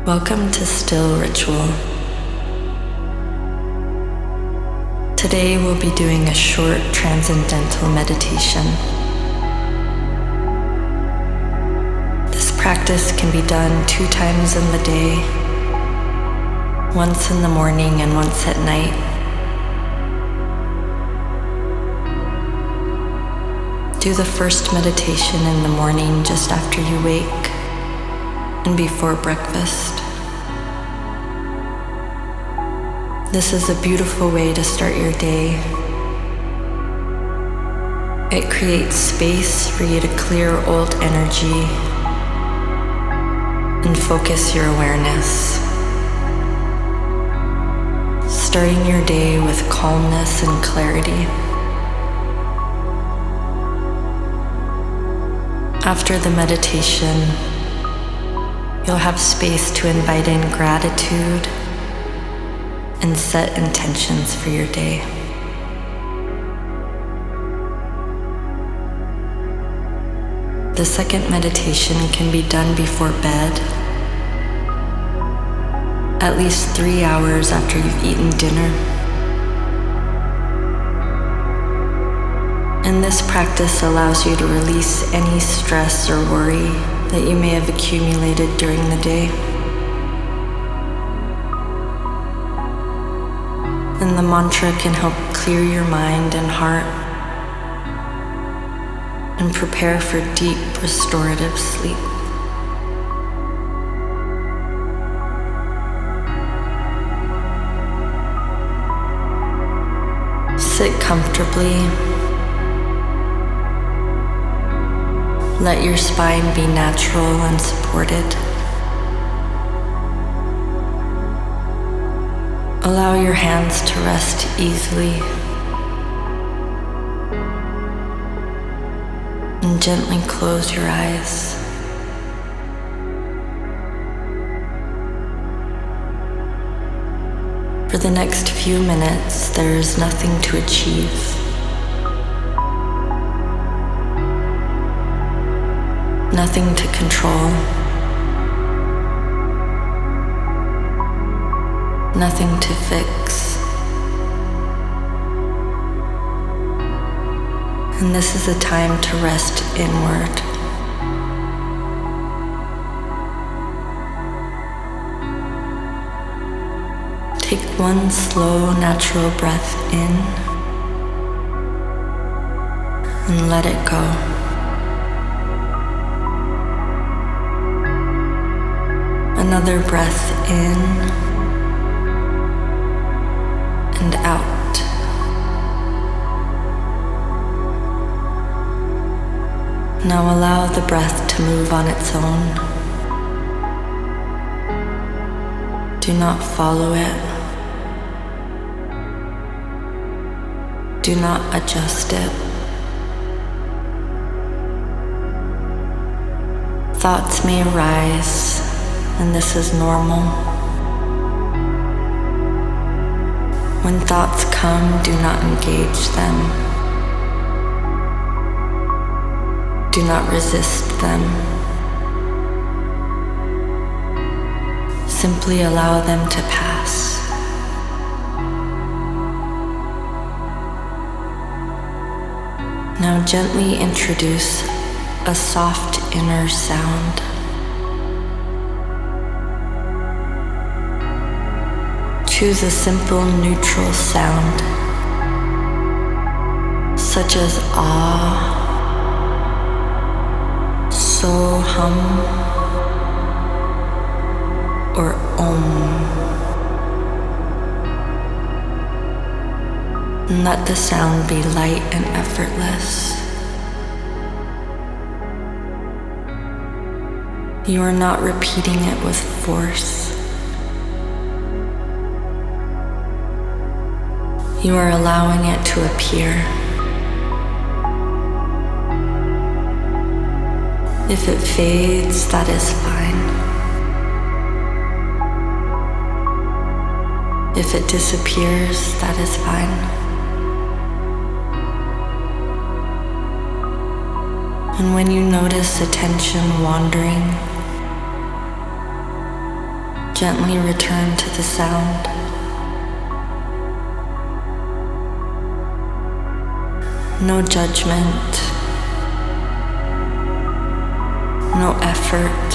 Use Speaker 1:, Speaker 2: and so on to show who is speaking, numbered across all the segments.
Speaker 1: Welcome to Still Ritual. Today we'll be doing a short transcendental meditation. This practice can be done 2 times in the day, once in the morning and once at night. Do the first meditation in the morning just after you wake and before breakfast. This is a beautiful way to start your day. It creates space for you to clear old energy and focus your awareness. Starting your day with calmness and clarity. After the meditation, you'll have space to invite in gratitude and set intentions for your day. The second meditation can be done before bed, at least 3 hours after you've eaten dinner. And this practice allows you to release any stress or worry that you may have accumulated during the day. And the mantra can help clear your mind and heart and prepare for deep restorative sleep. Sit comfortably. Let your spine be natural and supported. Allow your hands to rest easily and gently close your eyes. For the next few minutes, there is nothing to achieve. Nothing to control. Nothing to fix. And this is a time to rest inward. Take one slow, natural breath in and let it go. Another breath in and out. Now allow the breath to move on its own. Do not follow it. Do not adjust it. Thoughts may arise, and this is normal. When thoughts come, do not engage them. Do not resist them. Simply allow them to pass. Now gently introduce a soft inner sound. Choose a simple neutral sound, such as ah, so, hum, or om. And let the sound be light and effortless. You are not repeating it with force. You are allowing it to appear. If it fades, that is fine. If it disappears, that is fine. And when you notice attention wandering, Gently return to the sound. No judgment, no effort.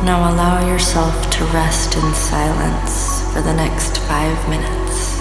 Speaker 1: Now allow yourself to rest in silence for the next 5 minutes.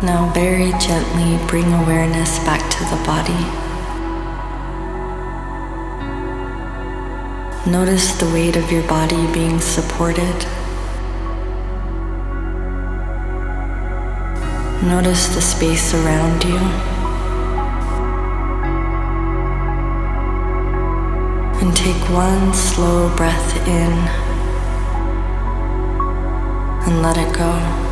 Speaker 1: Now very gently bring awareness back to the body. Notice the weight of your body being supported. Notice the space around you. And take one slow breath in and let it go.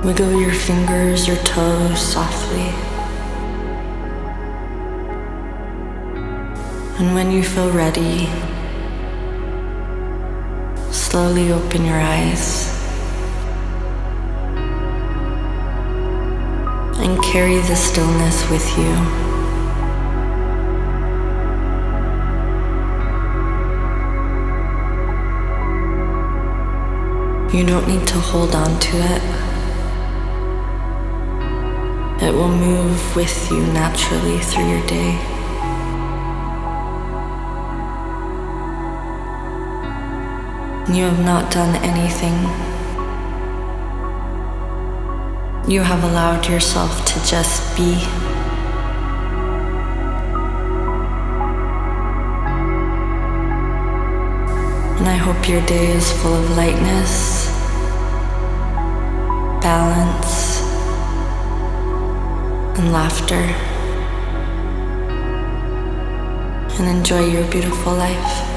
Speaker 1: Wiggle your fingers or toes softly. And when you feel ready, slowly open your eyes and carry the stillness with you. You don't need to hold on to it. It will move with you naturally through your day. You have not done anything. You have allowed yourself to just be. And I hope your day is full of lightness, balance, and laughter. And enjoy your beautiful life.